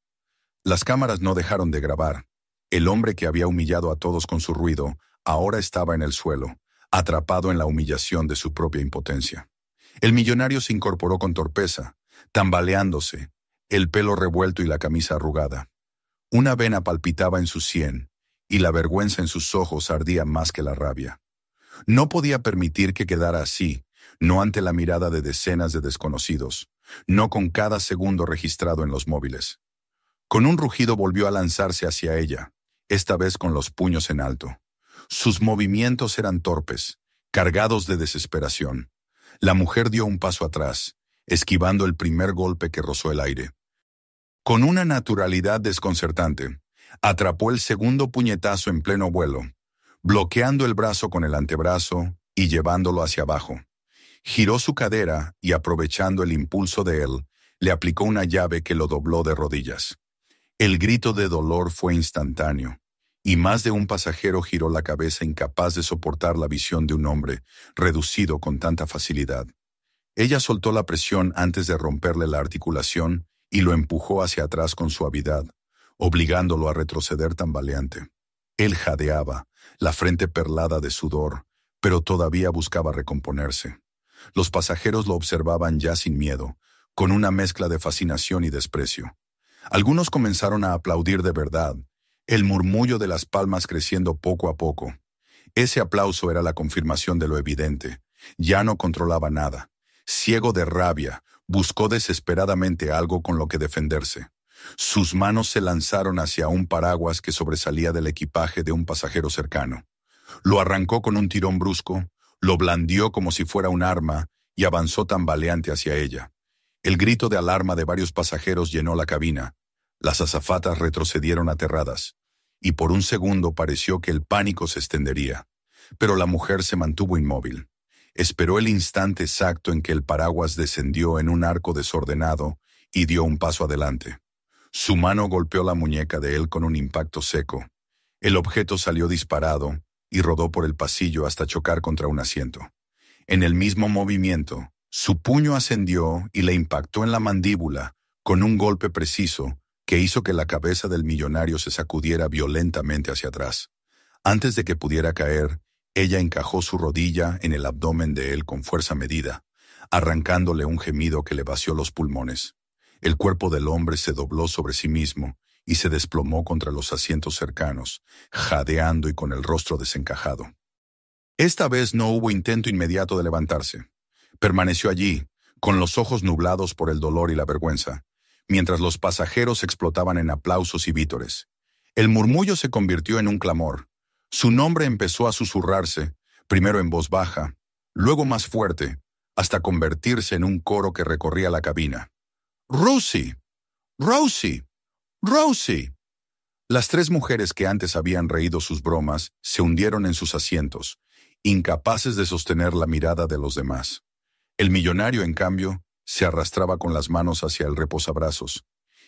Las cámaras no dejaron de grabar. El hombre que había humillado a todos con su ruido ahora estaba en el suelo, atrapado en la humillación de su propia impotencia. El millonario se incorporó con torpeza, tambaleándose, el pelo revuelto y la camisa arrugada. Una vena palpitaba en su sien, y la vergüenza en sus ojos ardía más que la rabia. No podía permitir que quedara así, no ante la mirada de decenas de desconocidos, no con cada segundo registrado en los móviles. Con un rugido volvió a lanzarse hacia ella, esta vez con los puños en alto. Sus movimientos eran torpes, cargados de desesperación. La mujer dio un paso atrás, esquivando el primer golpe que rozó el aire. Con una naturalidad desconcertante, atrapó el segundo puñetazo en pleno vuelo, bloqueando el brazo con el antebrazo y llevándolo hacia abajo. Giró su cadera y, aprovechando el impulso de él, le aplicó una llave que lo dobló de rodillas. El grito de dolor fue instantáneo, y más de un pasajero giró la cabeza incapaz de soportar la visión de un hombre reducido con tanta facilidad. Ella soltó la presión antes de romperle la articulación y lo empujó hacia atrás con suavidad, obligándolo a retroceder tambaleante. Él jadeaba, la frente perlada de sudor, pero todavía buscaba recomponerse. Los pasajeros lo observaban ya sin miedo, con una mezcla de fascinación y desprecio. Algunos comenzaron a aplaudir de verdad, el murmullo de las palmas creciendo poco a poco. Ese aplauso era la confirmación de lo evidente. Ya no controlaba nada. Ciego de rabia, buscó desesperadamente algo con lo que defenderse. Sus manos se lanzaron hacia un paraguas que sobresalía del equipaje de un pasajero cercano. Lo arrancó con un tirón brusco, lo blandió como si fuera un arma y avanzó tambaleante hacia ella. El grito de alarma de varios pasajeros llenó la cabina. Las azafatas retrocedieron aterradas, y por un segundo pareció que el pánico se extendería. Pero la mujer se mantuvo inmóvil. Esperó el instante exacto en que el paraguas descendió en un arco desordenado y dio un paso adelante. Su mano golpeó la muñeca de él con un impacto seco. El objeto salió disparado y rodó por el pasillo hasta chocar contra un asiento. En el mismo movimiento, su puño ascendió y le impactó en la mandíbula con un golpe preciso que hizo que la cabeza del millonario se sacudiera violentamente hacia atrás. Antes de que pudiera caer, ella encajó su rodilla en el abdomen de él con fuerza medida, arrancándole un gemido que le vació los pulmones. El cuerpo del hombre se dobló sobre sí mismo y se desplomó contra los asientos cercanos, jadeando y con el rostro desencajado. Esta vez no hubo intento inmediato de levantarse. Permaneció allí, con los ojos nublados por el dolor y la vergüenza, mientras los pasajeros explotaban en aplausos y vítores. El murmullo se convirtió en un clamor. Su nombre empezó a susurrarse, primero en voz baja, luego más fuerte, hasta convertirse en un coro que recorría la cabina. «Rosie, Rosie, Rosie». Las tres mujeres que antes habían reído sus bromas se hundieron en sus asientos, incapaces de sostener la mirada de los demás. El millonario, en cambio, se arrastraba con las manos hacia el reposabrazos,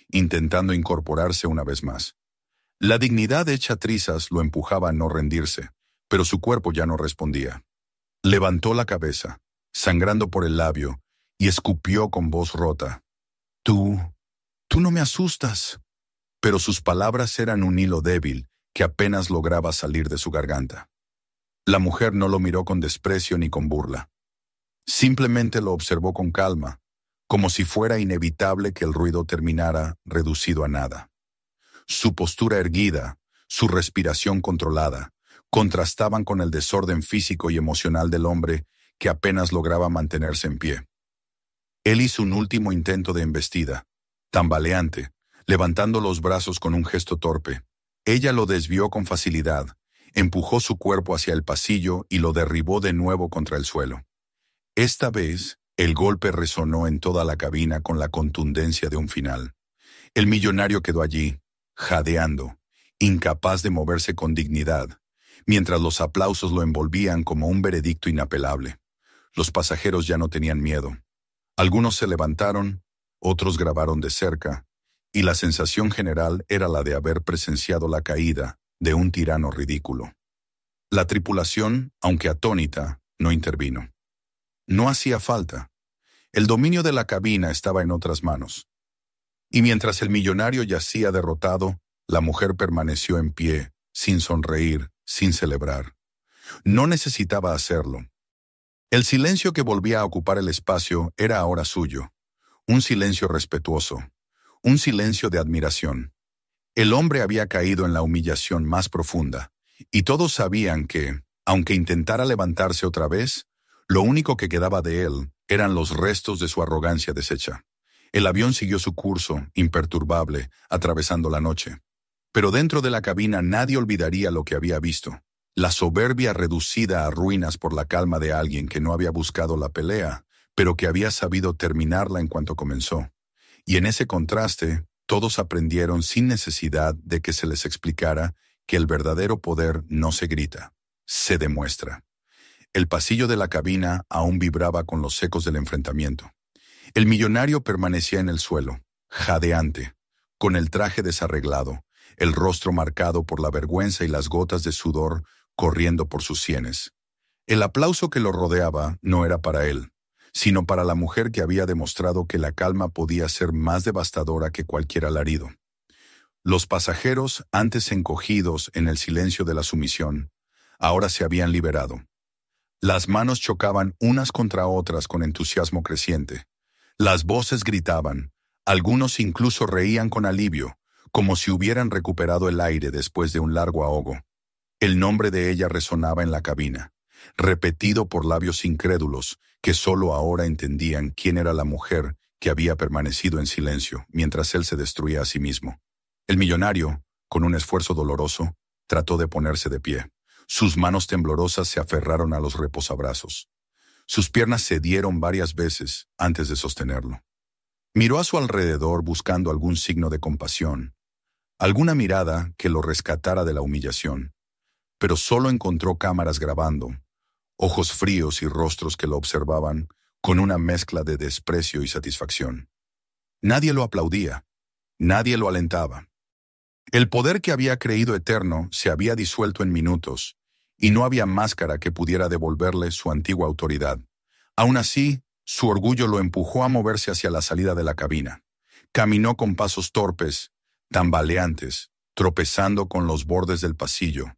intentando incorporarse una vez más. La dignidad hecha trizas lo empujaba a no rendirse, pero su cuerpo ya no respondía. Levantó la cabeza, sangrando por el labio, y escupió con voz rota. Tú no me asustas». Pero sus palabras eran un hilo débil que apenas lograba salir de su garganta. La mujer no lo miró con desprecio ni con burla. Simplemente lo observó con calma, como si fuera inevitable que el ruido terminara reducido a nada. Su postura erguida, su respiración controlada, contrastaban con el desorden físico y emocional del hombre que apenas lograba mantenerse en pie. Él hizo un último intento de embestida, tambaleante, levantando los brazos con un gesto torpe. Ella lo desvió con facilidad, empujó su cuerpo hacia el pasillo y lo derribó de nuevo contra el suelo. Esta vez, el golpe resonó en toda la cabina con la contundencia de un final. El millonario quedó allí, jadeando, incapaz de moverse con dignidad, mientras los aplausos lo envolvían como un veredicto inapelable. Los pasajeros ya no tenían miedo. Algunos se levantaron, otros grabaron de cerca, y la sensación general era la de haber presenciado la caída de un tirano ridículo. La tripulación, aunque atónita, no intervino. No hacía falta. El dominio de la cabina estaba en otras manos. Y mientras el millonario yacía derrotado, la mujer permaneció en pie, sin sonreír, sin celebrar. No necesitaba hacerlo. El silencio que volvía a ocupar el espacio era ahora suyo. Un silencio respetuoso. Un silencio de admiración. El hombre había caído en la humillación más profunda, y todos sabían que, aunque intentara levantarse otra vez, lo único que quedaba de él eran los restos de su arrogancia deshecha. El avión siguió su curso, imperturbable, atravesando la noche. Pero dentro de la cabina nadie olvidaría lo que había visto. La soberbia reducida a ruinas por la calma de alguien que no había buscado la pelea, pero que había sabido terminarla en cuanto comenzó. Y en ese contraste, todos aprendieron sin necesidad de que se les explicara que el verdadero poder no se grita, se demuestra. El pasillo de la cabina aún vibraba con los ecos del enfrentamiento. El millonario permanecía en el suelo, jadeante, con el traje desarreglado, el rostro marcado por la vergüenza y las gotas de sudor corriendo por sus sienes. El aplauso que lo rodeaba no era para él, sino para la mujer que había demostrado que la calma podía ser más devastadora que cualquier alarido. Los pasajeros, antes encogidos en el silencio de la sumisión, ahora se habían liberado. Las manos chocaban unas contra otras con entusiasmo creciente. Las voces gritaban, algunos incluso reían con alivio, como si hubieran recuperado el aire después de un largo ahogo. El nombre de ella resonaba en la cabina, repetido por labios incrédulos que solo ahora entendían quién era la mujer que había permanecido en silencio mientras él se destruía a sí mismo. El millonario, con un esfuerzo doloroso, trató de ponerse de pie. Sus manos temblorosas se aferraron a los reposabrazos. Sus piernas cedieron varias veces antes de sostenerlo. Miró a su alrededor buscando algún signo de compasión, alguna mirada que lo rescatara de la humillación, pero solo encontró cámaras grabando, ojos fríos y rostros que lo observaban con una mezcla de desprecio y satisfacción. Nadie lo aplaudía, nadie lo alentaba. El poder que había creído eterno se había disuelto en minutos, y no había máscara que pudiera devolverle su antigua autoridad. Aún así, su orgullo lo empujó a moverse hacia la salida de la cabina. Caminó con pasos torpes, tambaleantes, tropezando con los bordes del pasillo,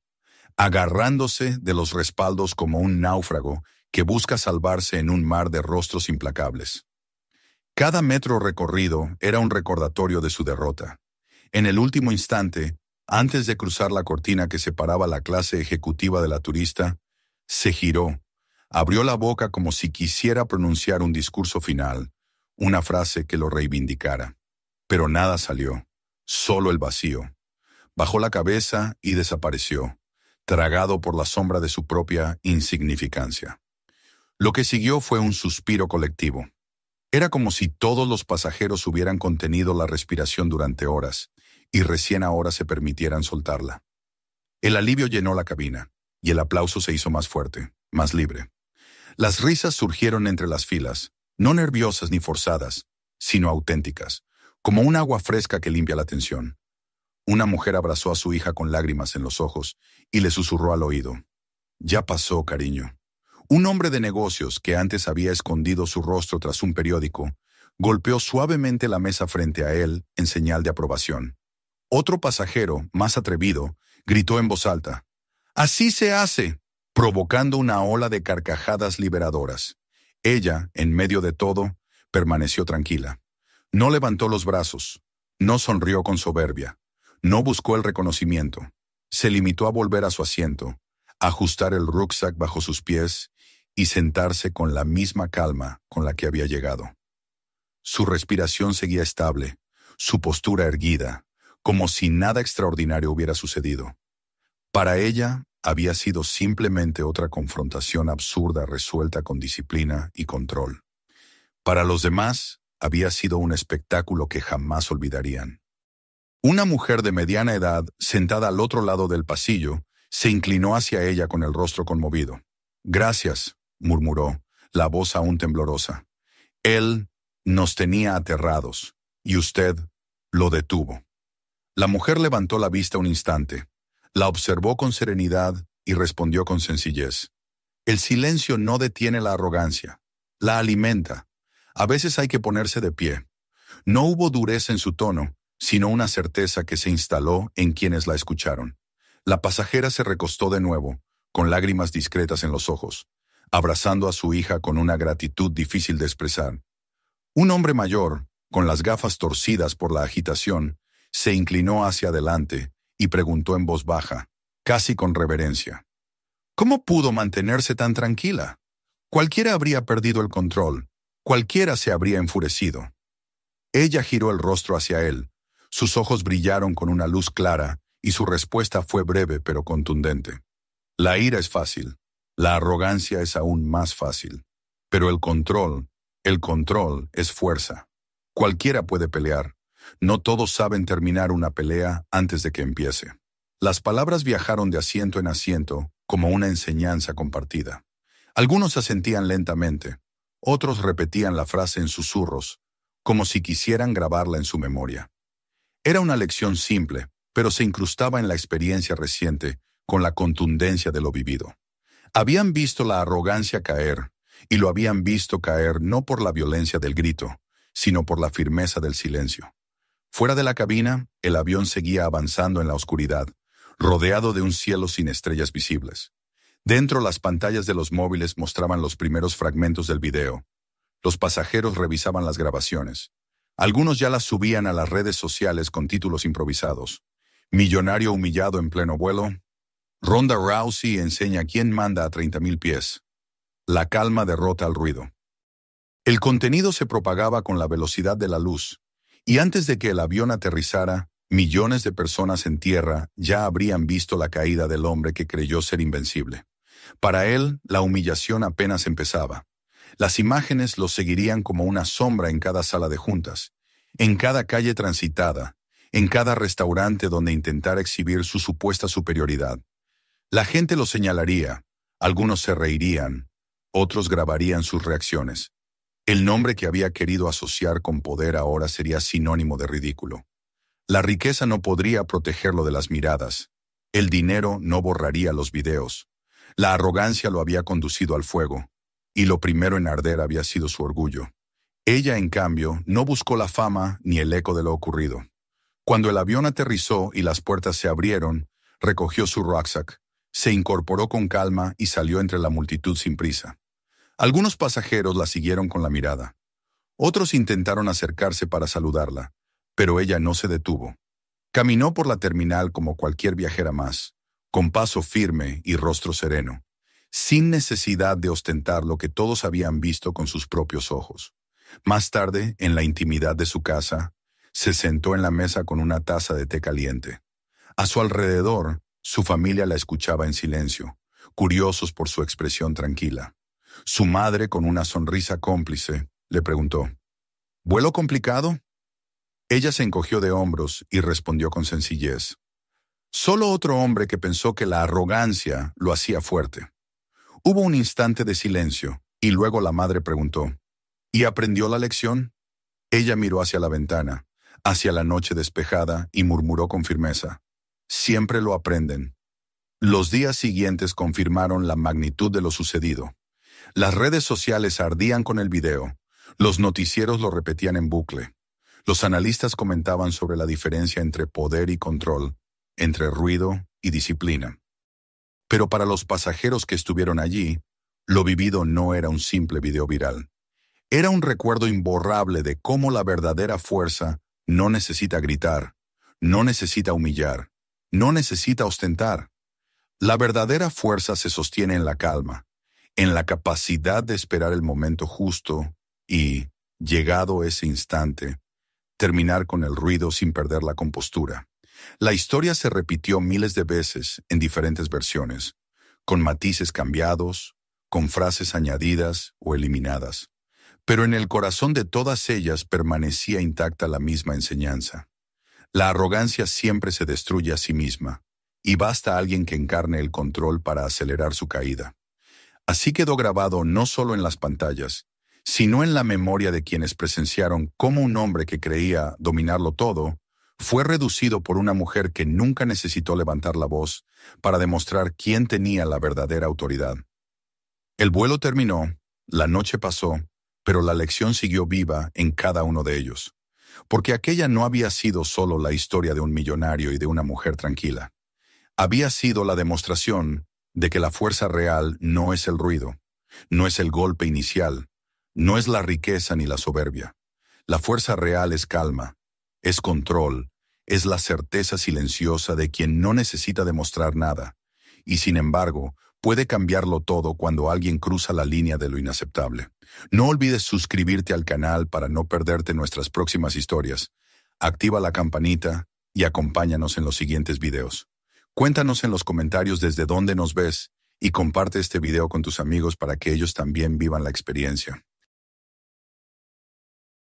agarrándose de los respaldos como un náufrago que busca salvarse en un mar de rostros implacables. Cada metro recorrido era un recordatorio de su derrota. En el último instante, antes de cruzar la cortina que separaba la clase ejecutiva de la turista, se giró, abrió la boca como si quisiera pronunciar un discurso final, una frase que lo reivindicara. Pero nada salió, solo el vacío. Bajó la cabeza y desapareció, tragado por la sombra de su propia insignificancia. Lo que siguió fue un suspiro colectivo. Era como si todos los pasajeros hubieran contenido la respiración durante horas, y recién ahora se permitieran soltarla. El alivio llenó la cabina, y el aplauso se hizo más fuerte, más libre. Las risas surgieron entre las filas, no nerviosas ni forzadas, sino auténticas, como un agua fresca que limpia la tensión. Una mujer abrazó a su hija con lágrimas en los ojos y le susurró al oído: «Ya pasó, cariño». Un hombre de negocios que antes había escondido su rostro tras un periódico, golpeó suavemente la mesa frente a él en señal de aprobación. Otro pasajero, más atrevido, gritó en voz alta: «¡Así se hace!», provocando una ola de carcajadas liberadoras. Ella, en medio de todo, permaneció tranquila. No levantó los brazos, no sonrió con soberbia, no buscó el reconocimiento. Se limitó a volver a su asiento, ajustar el rucksack bajo sus pies y sentarse con la misma calma con la que había llegado. Su respiración seguía estable, su postura erguida, como si nada extraordinario hubiera sucedido. Para ella, había sido simplemente otra confrontación absurda resuelta con disciplina y control. Para los demás, había sido un espectáculo que jamás olvidarían. Una mujer de mediana edad, sentada al otro lado del pasillo, Se inclinó hacia ella con el rostro conmovido. «Gracias», murmuró, la voz aún temblorosa. «Él nos tenía aterrados, y usted lo detuvo». La mujer levantó la vista un instante, la observó con serenidad y respondió con sencillez. «El silencio no detiene la arrogancia, la alimenta. A veces hay que ponerse de pie». No hubo dureza en su tono, sino una certeza que se instaló en quienes la escucharon. La pasajera se recostó de nuevo, con lágrimas discretas en los ojos, abrazando a su hija con una gratitud difícil de expresar. Un hombre mayor, con las gafas torcidas por la agitación, se inclinó hacia adelante y preguntó en voz baja, casi con reverencia. «¿Cómo pudo mantenerse tan tranquila? Cualquiera habría perdido el control, cualquiera se habría enfurecido». Ella giró el rostro hacia él. Sus ojos brillaron con una luz clara y su respuesta fue breve pero contundente. «La ira es fácil, la arrogancia es aún más fácil, pero el control es fuerza. Cualquiera puede pelear. No todos saben terminar una pelea antes de que empiece». Las palabras viajaron de asiento en asiento como una enseñanza compartida. Algunos asentían lentamente, otros repetían la frase en susurros, como si quisieran grabarla en su memoria. Era una lección simple, pero se incrustaba en la experiencia reciente con la contundencia de lo vivido. Habían visto la arrogancia caer, y lo habían visto caer no por la violencia del grito, sino por la firmeza del silencio. Fuera de la cabina, el avión seguía avanzando en la oscuridad, rodeado de un cielo sin estrellas visibles. Dentro, las pantallas de los móviles mostraban los primeros fragmentos del video. Los pasajeros revisaban las grabaciones. Algunos ya las subían a las redes sociales con títulos improvisados. «Millonario humillado en pleno vuelo», «Ronda Rousey enseña quién manda a 30,000 pies», «La calma derrota al ruido». El contenido se propagaba con la velocidad de la luz, y antes de que el avión aterrizara, millones de personas en tierra ya habrían visto la caída del hombre que creyó ser invencible. Para él, la humillación apenas empezaba. Las imágenes lo seguirían como una sombra en cada sala de juntas, en cada calle transitada, en cada restaurante donde intentara exhibir su supuesta superioridad. La gente lo señalaría, algunos se reirían, otros grabarían sus reacciones. El nombre que había querido asociar con poder ahora sería sinónimo de ridículo. La riqueza no podría protegerlo de las miradas. El dinero no borraría los videos. La arrogancia lo había conducido al fuego, y lo primero en arder había sido su orgullo. Ella, en cambio, no buscó la fama ni el eco de lo ocurrido. Cuando el avión aterrizó y las puertas se abrieron, recogió su rucksack, se incorporó con calma y salió entre la multitud sin prisa. Algunos pasajeros la siguieron con la mirada. Otros intentaron acercarse para saludarla, pero ella no se detuvo. Caminó por la terminal como cualquier viajera más, con paso firme y rostro sereno, sin necesidad de ostentar lo que todos habían visto con sus propios ojos. Más tarde, en la intimidad de su casa, se sentó en la mesa con una taza de té caliente. A su alrededor, su familia la escuchaba en silencio, curiosos por su expresión tranquila. Su madre, con una sonrisa cómplice, le preguntó, «¿Vuelo complicado?». Ella se encogió de hombros y respondió con sencillez. Solo otro hombre que pensó que la arrogancia lo hacía fuerte. Hubo un instante de silencio, y luego la madre preguntó, «¿Y aprendió la lección?». Ella miró hacia la ventana, hacia la noche despejada, y murmuró con firmeza, «Siempre lo aprenden». Los días siguientes confirmaron la magnitud de lo sucedido. Las redes sociales ardían con el video, los noticieros lo repetían en bucle. Los analistas comentaban sobre la diferencia entre poder y control, entre ruido y disciplina. Pero para los pasajeros que estuvieron allí, lo vivido no era un simple video viral. Era un recuerdo imborrable de cómo la verdadera fuerza no necesita gritar, no necesita humillar, no necesita ostentar. La verdadera fuerza se sostiene en la calma, en la capacidad de esperar el momento justo y, llegado ese instante, terminar con el ruido sin perder la compostura. La historia se repitió miles de veces en diferentes versiones, con matices cambiados, con frases añadidas o eliminadas. Pero en el corazón de todas ellas permanecía intacta la misma enseñanza. La arrogancia siempre se destruye a sí misma, y basta alguien que encarne el control para acelerar su caída. Así quedó grabado no solo en las pantallas, sino en la memoria de quienes presenciaron cómo un hombre que creía dominarlo todo fue reducido por una mujer que nunca necesitó levantar la voz para demostrar quién tenía la verdadera autoridad. El vuelo terminó, la noche pasó, pero la lección siguió viva en cada uno de ellos, porque aquella no había sido solo la historia de un millonario y de una mujer tranquila. Había sido la demostración de que la fuerza real no es el ruido, no es el golpe inicial, no es la riqueza ni la soberbia. La fuerza real es calma, es control, es la certeza silenciosa de quien no necesita demostrar nada, y sin embargo, puede cambiarlo todo cuando alguien cruza la línea de lo inaceptable. No olvides suscribirte al canal para no perderte nuestras próximas historias. Activa la campanita y acompáñanos en los siguientes videos. Cuéntanos en los comentarios desde dónde nos ves y comparte este video con tus amigos para que ellos también vivan la experiencia.